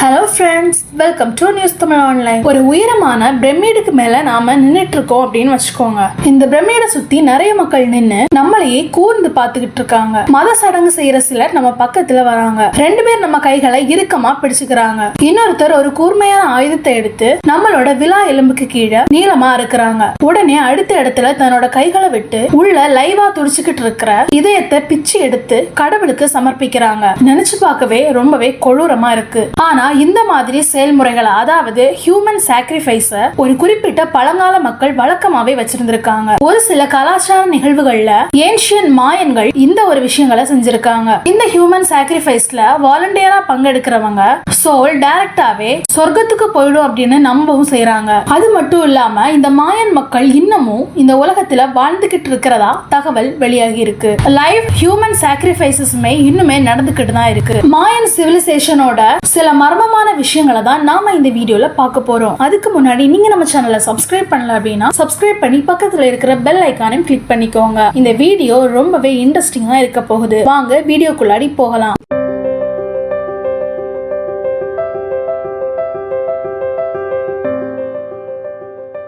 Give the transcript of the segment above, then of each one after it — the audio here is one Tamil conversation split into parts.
Hello friends, welcome to news Tamil online. ஒரு உயரமான பிரமிடுக்கு மேல நாம நின்னுட்டு இருக்கோம் அப்படின்னு வச்சுக்கோங்க. இந்த பிரமிடை சுத்தி நிறைய மக்கள் நின்னு நம்மளையே கூர்ந்து பாத்துக்கிட்டு இருக்காங்க. மத சடங்கு செய்யற சிலர் நம்ம பக்கத்துல வராங்க. 2 பேர் நம்ம கைகளை இறுக்கமா பிடிச்சுக்கிறாங்க. இன்னொருத்தர் ஒரு கூர்மையான ஆயுதத்தை எடுத்து நம்மளோட விலா எலும்புக்கு கீழே நீளமா இருக்கிறாங்க. உடனே அடுத்த இடத்துல தன்னோட கைகளை விட்டு உள்ள லைவா துடிச்சுக்கிட்டு இருக்கிற இதயத்தை பிச்சு எடுத்து கடவுளுக்கு சமர்ப்பிக்கிறாங்க. நினைச்சு பார்க்கவே ரொம்பவே கொடூரமா இருக்கு. ஆனா இந்த மாதிரி செயல்முறைகளை, அதாவது ஹியூமன் சாக்ரிஃபைஸ ஒரு குறிப்பிட்ட பழங்கால மக்கள் வழக்கமாவே வச்சிருந்திருக்காங்க. ஒரு சில கலாச்சார நிகழ்வுகள்ல ஏன்ஷியன் மாயன்கள் இந்த ஒரு விஷயங்களை செஞ்சிருக்காங்க. இந்த ஹியூமன் சாக்ரிஃபைஸ்ல வாலண்டியரா பங்கெடுக்கிறவங்க சோல் டைரக்டாவே சொர்க்கத்துக்கு போயிடும் அப்படின்னு நம்பவும் செய்யறாங்க. அது மட்டும் இல்லாம இந்த மாயன் மக்கள் இன்னமும் இந்த உலகத்துல வாழ்ந்துகிட்டு இருக்கிறதா தகவல் வெளியாகி இருக்கு. லைவ் ஹியூமன் சாக்ரிஃபைசஸ்மே இன்னுமே நடந்துகிட்டு தான் இருக்கு. மாயன் சிவிலைசேஷனோட சில மர்மமான விஷயங்களை தான் நாம இந்த வீடியோல பார்க்க போறோம். அதுக்கு முன்னாடி நீங்க நம்ம சேனலை சப்ஸ்கிரைப் பண்ணல அப்படின்னா சப்ஸ்கிரைப் பண்ணி பக்கத்துல இருக்கிற பெல் ஐகானையும் கிளிக் பண்ணிக்கோங்க. இந்த வீடியோ ரொம்பவே இன்ட்ரெஸ்டிங்கா இருக்க போகுது. வாங்க வீடியோக்குள்ளாடி போகலாம்.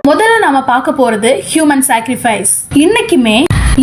முதல்ல நாம பார்க்க போறது ஹியூமன் சாக்ரிஃபைஸ். இன்னைக்குமே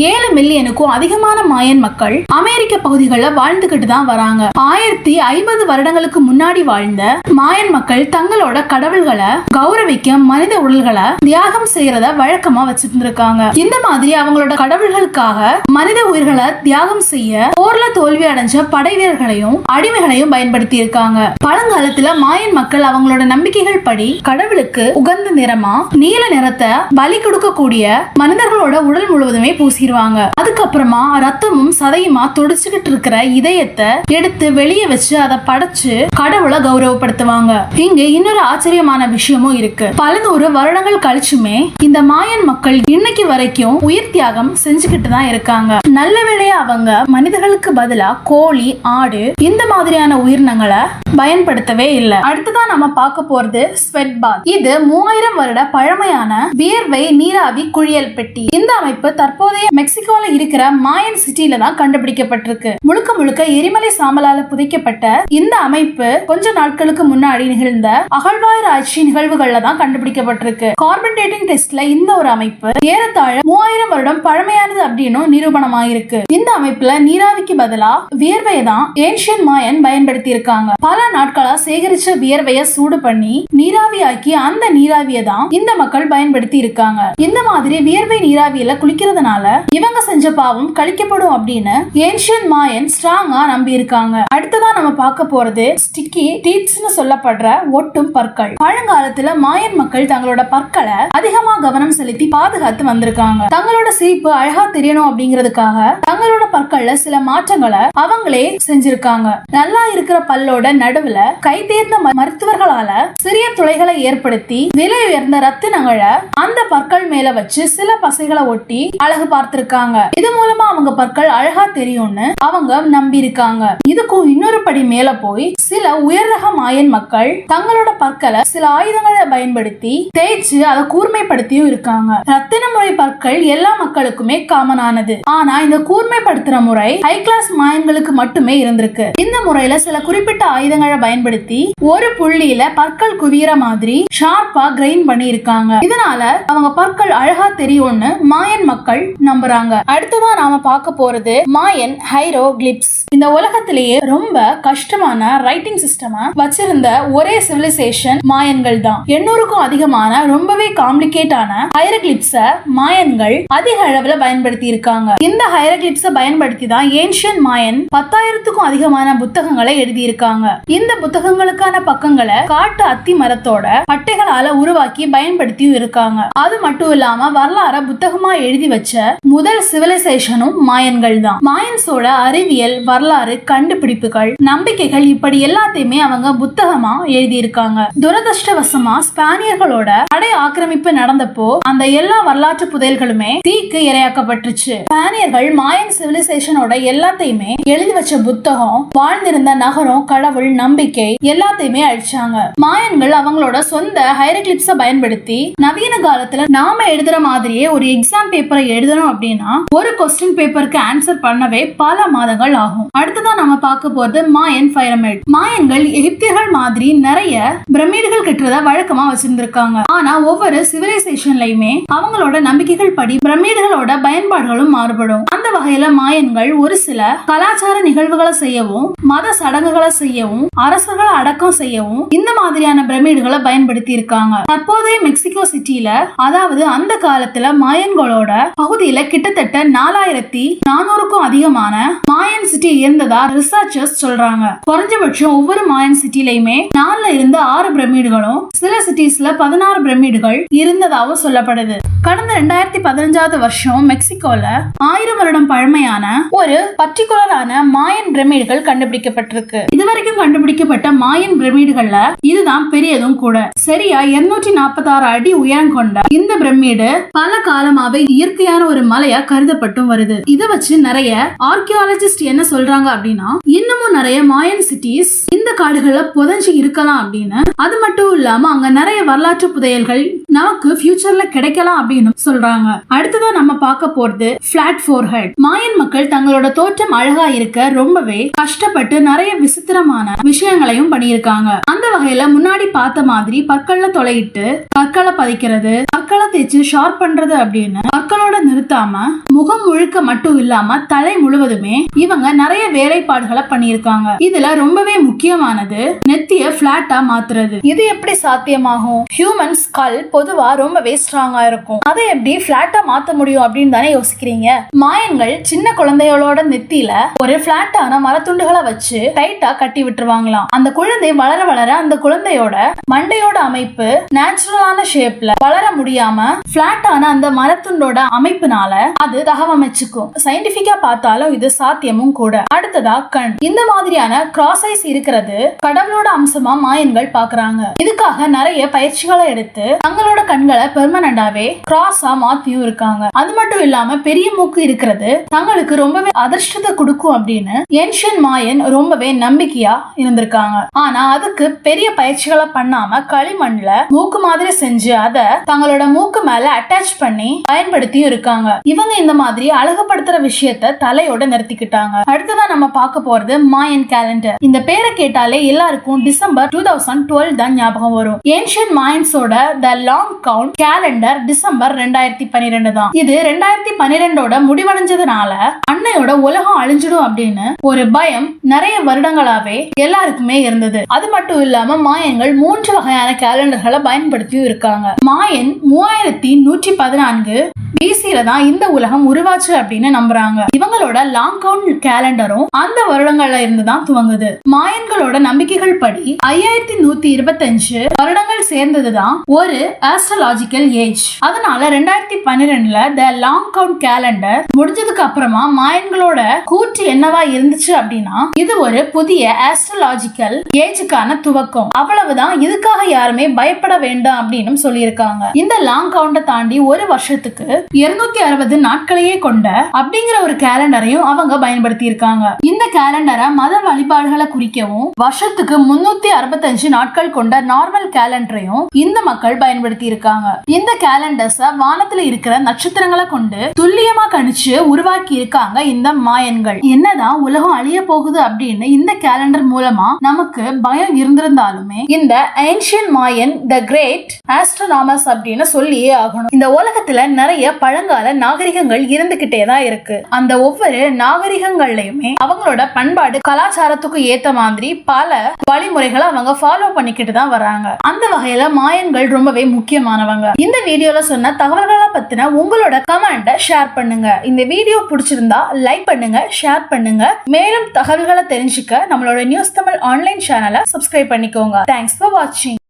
7 மில்லியனுக்கும் அதிகமான மாயன் மக்கள் அமெரிக்க பகுதிகளில் வாழ்ந்துகிட்டு தான் வராங்க. 1050 வருடங்களுக்கு முன்னாடி வாழ்ந்த மாயன் மக்கள் தங்களோட கடவுள்களை கௌரவிக்க மனித உடல்களை தியாகம் செய்யறத வழக்கமா வச்சிட்டு இருக்காங்க. இந்த மாதிரி அவங்களோட கடவுள்களுக்காக மனித உயிர்களை தியாகம் செய்ய போர்ல தோல்வி அடைஞ்ச படை வீரர்களையும் அடிமைகளையும் பயன்படுத்தி இருக்காங்க. பழங்காலத்துல மாயன் மக்கள் அவங்களோட நம்பிக்கைகள் படி கடவுளுக்கு உகந்த நிறமா நீல நிறத்தை பலி கொடுக்கக்கூடிய மனிதர்களோட உடல் முழுவதுமே பூசி அதுக்கப்புறமா ரத்தமும் சதையுமா துடிச்சுக்கிட்டு இருக்கிற இதயத்தை எடுத்து வெளியே வச்சு அதை படைச்சு கடவுளை கௌரவப்படுத்துவாங்க. இங்க இன்னொரு ஆச்சரியமான விஷயமும் இருக்கு. பல 100 வருடங்கள் கழிச்சுமே இந்த மாயன் மக்கள் இன்னைக்கு வரைக்கும் உயிர் தியாகம் செஞ்சுக்கிட்டு தான் இருக்காங்க. நல்ல வேளையா அவங்க மனிதர்களுக்கு பதிலா கோழி, ஆடு இந்த மாதிரியான உயிரினங்களை பயன்படுத்தவே இல்லை. அடுத்ததான் நம்ம பார்க்க போறது ஸ்வெட் பாத். இது 3000 வருட பழமையான வியர்வை நீராவி குளியல் பெட்டி. இந்த அமைப்பு தற்போதைய மெக்சிகோல இருக்கிற மாயன் சிட்டில தான் கண்டுபிடிக்கப்பட்டிருக்கு. முழுக்க முழுக்க எரிமலை சாம்பலால புதைக்கப்பட்ட இந்த அமைப்பு கொஞ்ச நாட்களுக்கு முன்னாடி நிகழ்ந்த அகழ்வாராய்ச்சி நிகழ்வுகள்ல தான் கண்டுபிடிக்கப்பட்டிருக்கு. கார்பன் டேட்டிங் டெஸ்ட்ல இந்த ஒரு அமைப்பு ஏறத்தாழ 3000 வருடம் பழமையானது அப்படின்னு நிரூபணமாயிருக்கு. இந்த அமைப்புல நீராவிக்கு பதிலா வியர்வையை தான் ஏன்ஷியன் மாயன் பயன்படுத்தி இருக்காங்க. பல நாட்களா சேகரிச்ச வியர்வையை சூடு பண்ணி நீராவியாக்கி அந்த நீராவியை தான் இந்த மக்கள் பயன்படுத்தி இருக்காங்க. இந்த மாதிரி வியர்வை நீராவியில குளிக்கிறதுனால இவங்க செஞ்ச பாவம் கழிக்கப்படும் அப்படின்னு ஏன்ஷியன் மாயன் ஸ்ட்ராங்கா நம்பி இருக்காங்க. அடுத்ததான் நம்ம பார்க்க போறது ஸ்டிக்கி டீத்ஸ்னு சொல்லப்படுற ஒட்டும் பற்கள். பழங்காலத்துல மாயன் மக்கள் தங்களோட பற்களை அதிகமா கவனம் செலுத்தி பாதுகாத்து வந்திருக்காங்க. தங்களோட சிரிப்பு அழகா தெரியணும் அப்படிங்கிறதுக்காக தங்களோட பற்கள்ல சில மாற்றங்களை அவங்களே செஞ்சிருக்காங்க. நல்லா இருக்கிற பல்லோட நடுவுல கை தேர்ந்த மருத்துவர்களால சிறிய துளைகளை ஏற்படுத்தி விலை உயர்ந்த ரத்தினங்களை அந்த பற்கள் மேல வச்சு சில பசைகளை ஒட்டி அழகு பார்த்திருக்காங்க. இது மூலமா அவங்க பற்கள் அழகா தெரியும்னு அவங்க நம்பி இருக்காங்க. இதுக்கும் இன்னொரு படி மேல போய் சில உயர்ரக மாயன் மக்கள் தங்களோட பற்களை சில ஆயுதங்களை பயன்படுத்தி தேய்ச்சு அதை கூர்மைப்படுத்தியும் இருக்காங்க. ரத்தின முறை பற்கள் எல்லா மக்களுக்குமே காமனானது. ஆனா இந்த கூர்மைப்படுத்துற முறை ஹை கிளாஸ் மாயன்களுக்கு மட்டுமே இருந்திருக்கு. இந்த முறையில சில குறிப்பிட்ட ஆயுதங்களை பயன்படுத்தி ஒரு புள்ளியில பற்கள் குவியற மாதிரி ஷார்ப்பா கிரைண்ட் பண்ணி இருக்காங்க. இதனால அவங்க பற்கள் அழகா தெரியும்னு மாயன் மக்கள் நம்புறாங்க. அடுத்ததா நாம பார்க்க போறது மாயன் ஹைரோகிளிப்ஸ். இந்த உலகத்திலேயே ரொம்ப கஷ்டமான ரைட்டிங் சிஸ்டமா வச்சிருந்த ஒரே சிவிலைசேஷன் மாயன்கள் தான். 800க்கும் அதிகமான ரொம்பவே காம்ப்ளிகேட்டான ஹைரோகிளிப்ஸ மாயன்கள் அதிக அளவுல பயன்படுத்தி இருக்காங்க. இந்த ஹைரோகிளிப்ஸ பயன்படுத்தி தான் ஏன்ஷியன் மாயன் 10,000க்கும் அதிகமான புத்தகங்களை எழுதி இருக்காங்க. இந்த புத்தகங்களுக்கான பக்கங்களை காட்டு அத்தி மரத்தோட பட்டைகளால உருவாக்கி பயன்படுத்தியும் இருக்காங்க. அது மட்டும் இல்லாம வரலாற புத்தகமா எழுதி வச்ச முதல் சிவிலைசேஷனும் மாயன்கள் தான். மாயன்ஸோட அறிவியல், வரலாறு, கண்டுபிடிப்புகள், நம்பிக்கைகள் இப்படி எல்லாத்தையுமே அவங்க புத்தகமா எழுதி இருக்காங்க. துரதிருஷ்டவசமா ஸ்பானியர்களோட படை ஆக்கிரமிப்பு நடந்தப்போ அந்த எல்லா வரலாற்று புதையல்களுமே தீக்கு இரையாக்கப்பட்டுச்சு. ஸ்பானியர்கள் மாயன் சிவிலைசேஷனோட எல்லாத்தையுமே எழுதி வச்ச புத்தகம், வாழ்ந்திருந்த நகரம், கடவுள், நம்பிக்கை எல்லாத்தையுமே அழிச்சாங்க. மாயன்கள் அவங்களோட சொந்த ஹைரோகிளிப்ஸ பயன்படுத்தி நவீன காலத்துல நாம எழுதுற மாதிரியே ஒரு எக்ஸாம் பேப்பரை எழுதணும் அப்படின்னா ஒரு கொஸ்டின் பேப்பருக்கு ஆன்சர் பண்ணவே பல மாதங்கள் ஆகும். அடுத்ததான் நம்ம பார்க்க போறது மாயன் பைரமிட். மாயன்கள் எகிப்தியர்கள் மாதிரி நிறைய பிரமிடுகள் கட்டுறத வழக்கமா வச்சிருந்திருக்காங்க. ஆனா ஒவ்வொரு சிவிலைசேஷன்லயுமே அவங்களோட நம்பிக்கைகள் படி பிரமிடுகளோட பயன்பாடுகளும் மாறுபடும். அந்த வகையில மாயன்கள் ஒரு சில கலாச்சார நிகழ்வுகளை செய்யவும், மத சடங்குகளை செய்யவும், அரசர்களை அடக்கம் செய்யவும் இந்த மாதிரியான பிரமிடுகளை பயன்படுத்தி இருக்காங்க. தற்போதைய மெக்சிகோ சிட்டில, அதாவது அந்த காலத்துல மாயன்களோட பகுதியில கிட்டத்தட்ட 4400க்கும் அதிகமான மாயன் சிட்டி இருந்ததா ரிசர்ச்சர்ஸ் சொல்றாங்க. குறைஞ்சபட்சம் ஒவ்வொரு மாயன் சிட்டிலையுமே 4 இருந்து 6 பிரமிடுகளும், சில சிட்டிஸ்ல 16 பிரமிடுகள் இருந்ததாகவும் சொல்லப்படுது. கடந்த 2015 வருஷம் மெக்சிகோல 1000 வருடம் பழமையான ஒரு பர்டிகுலரான மாயன் பிரமிடுகள் கண்டுபிடிக்கப்பட்டிருக்கு. இதுவரைக்கும் கண்டுபிடிக்கப்பட்ட மாயன் பிரமிடுகள்ல இதுதான் பெரியதும் கூட. சரியா 246 அடி உயரம் கொண்ட இந்த பிரமிடு பல காலமாவே இயற்கையான ஒரு மலையா கருதப்பட்டும் வருது. இதை வச்சு நிறைய ஆர்கியாலஜிஸ்ட் என்ன சொல்றாங்க அப்படின்னா, இன்னமும் நிறைய மாயன் சிட்டிஸ் இந்த காடுகள்ல புதைஞ்சு இருக்கலாம் அப்படின்னு. அது மட்டும் இல்லாம அங்க நிறைய வரலாற்று புதையல்கள் நமக்கு ஃபியூச்சர்ல கிடைக்கலாம் அப்படின்னு சொல்றாங்க. அடுத்ததான் நம்ம பார்க்க போறது பிளாட் ஃபோர்ஹெட். மாயன் மக்கள் தங்களோட தோற்றம் அழகா இருக்க ரொம்பவே கஷ்டப்பட்டு நிறைய விசித்திரமான விஷயங்களையும் பண்ணியிருக்காங்க. அந்த வகையில முன்னாடி பார்த்த மாதிரி பற்கள்ல தொலையிட்டு பற்களை பதிக்கிறது, பற்களை தேய்ச்சி ஷார்ப் பண்றது அப்படின்னு பற்களோட நிறுத்தாம முகம் முழுக்க மட்டும் இல்லாம தலை முழுவதுமே இவங்க நிறைய வேலைப்பாடுகளை பண்ணியிருக்காங்க. இதுல ரொம்பவே முக்கியமானது நெத்திய பிளாட்டா மாத்துறது. இது எப்படி சாத்தியமாகும்? ஹியூமன் ஸ்கல் பொதுவா ரொம்பவே ஸ்ட்ராங்கா இருக்கும். அதை எப்படி பிளாட்டா மாத்த முடியும் அப்படின்னு தானே யோசிக்கிறீங்க. மாயன்கள் சின்ன குழந்தைகளோட நெத்தியில ஒரு பிளாட்டான மரத்துண்டுகளை வச்சு டைட்டா கட்டி விட்டுருவாங்களாம். அந்த குழந்தை வளர வளர அந்த குழந்தையோட மண்டையோட அமைப்பு நேச்சுரலான ஷேப்ல வளர முடியாம பிளாட்டான அந்த மரத்துண்டோட அமைப்புனால அது தகவமைச்சுக்கும். சயின்டிபிக்கா பார்த்தாலும் இது சாத்தியமும் கூட. அடுத்ததா கண். இந்த மாதிரியான கிராஸ் ஐஸ் இருக்கிறது கடவுளோட அம்சமா மாயன்கள் பாக்குறாங்க. இதுக்காக நிறைய பயிற்சிகளை எடுத்து தங்களோட கண்களை பெர்மனண்டாவே கிராஸா மாத்தியும் இருக்காங்க. அது மட்டும் இல்லாம பெரிய மூக்கு இருக்கிறது தங்களுக்கு ரொம்பவே அதிர்ஷ்டத்தை கொடுக்கும் அப்படின்னு ஏன்ஷியன் மாயன் ரொம்பவே நம்பிக்கையா இருந்திருக்காங்க. ஆனா அதுக்கு பெரிய பயிற்சிகளை பண்ணாம களிமண்ல மூக்கு மாதிரி செஞ்சு அதை தங்களோட மூக்கு மேல அட்டாச் பண்ணி பயன்படுத்தியும் இருக்காங்க. இவங்க இந்த மாதிரி அழகுபடுத்துற விஷயத்த தலையோட நிறுத்திக்கிட்டாங்க. அடுத்ததான் நம்ம பார்க்க போறது மாயன் கேலண்டர். இந்த பேரை கேட்டாலே எல்லாருக்கும் டிசம்பர் 2012 தான் ஞாபகம் வரும். ஏன்ஷியன் மாயன்ஸோட the long count calendar December 2012 தான். இது 2012ஓட முடிவடைஞ்சதுனால அன்னையோட உலகம் அழிஞ்சிடும் அப்படின்னு ஒரு பயம் நிறைய வருடங்களாவே எல்லாருக்குமே இருந்தது. அது மட்டும் இல்லாம மாயன்கள் 3 வகையான கேலண்டர்களை பயன்படுத்தியும் இருக்காங்க. மாயன் 3114 பிசில தான் இந்த உலகம் உருவாச்சு அப்படின்னு நம்புறாங்க. இவங்களோட லாங் கவுண்ட் கேலண்டரும் அந்த வருடங்கள்ல இருந்து தான் துவங்குது. மாயன்களோட நம்பிக்கைகள் படி 5125 வருடங்கள் சேர்ந்ததுதான் ஒரு ஆஸ்ட்ரோலாஜிக்கல் ஏஜ். அதனால 2012ல த லாங் கவுண்ட் கேலண்டர் முடிஞ்சதுக்கு அப்புறமா மாயன்களோட கூற்று என்னவா இருந்துச்சு அப்படின்னா, இது ஒரு புதிய ஆஸ்ட்ரோலாஜிக்கல் ஏஜுக்கான துவக்கம், அவ்வளவுதான், இதுக்காக யாருமே பயப்பட வேண்டாம் அப்படின்னு சொல்லியிருக்காங்க. இந்த லாங் கவுண்ட தாண்டி ஒரு வருஷத்துக்கு 260 நாட்களையே கொண்ட அப்படிங்கிற ஒரு கேலண்டரையும் அவங்க பயன்படுத்தி இருக்காங்க. இந்த கேலண்டரை மத வழிபாடுகளை குறிக்கவும் வருஷத்துக்கு 365 நாட்கள் கொண்ட நார்மல் கேலண்டரையும் இந்த மக்கள் பயன்படுத்தி இருக்காங்க. இந்த கேலண்டர்ஸ் வானத்துல இருக்கிற நட்சத்திரங்களை கொண்டு துல்லியமா கணிச்சு உருவாக்கி இருக்காங்க இந்த மாயன்கள். என்னதான் உலகம் அழிய போகுது அப்படின்னு இந்த கேலண்டர் மூலமா நமக்கு பயம் இருந்திருந்தாலுமே இந்த ஏன்ஷியன் மாயன் த கிரேட் ஆஸ்ட்ரோனாமர்ஸ் அப்படின்னு சொல்லியே ஆகணும். இந்த உலகத்துல நிறைய பழங்கால நாகரிகங்கள் இருந்துகிட்டே தான் இருக்கு. அந்த ஒவ்வொரு நாகரிகங்கள்லயுமே அவங்களோட பண்பாடு கலாச்சாரத்துக்கு ஏத்த மாதிரி பல வழிமுறைகளை அவங்க ஃபாலோ பண்ணிக்கிட்டு தான் வராங்க. அந்த வகையில மாயன்கள் ரொம்பவே முக்கியமானவங்க. இந்த வீடியோல சொன்ன தகவல்களை பத்தின உங்களோட கமெண்ட ஷேர் பண்ணுங்க. இந்த வீடியோ பிடிச்சிருந்தா லைக் பண்ணுங்க, ஷேர் பண்ணுங்க. மேலும் தகவல்களை தெரிஞ்சுக்க நம்மளோட நியூஸ் தமிழ் ஆன்லைன் சேனலை சப்ஸ்கிரைப் பண்ணிக்கோங்க. தேங்க்ஸ் ஃபார் வாட்சிங்.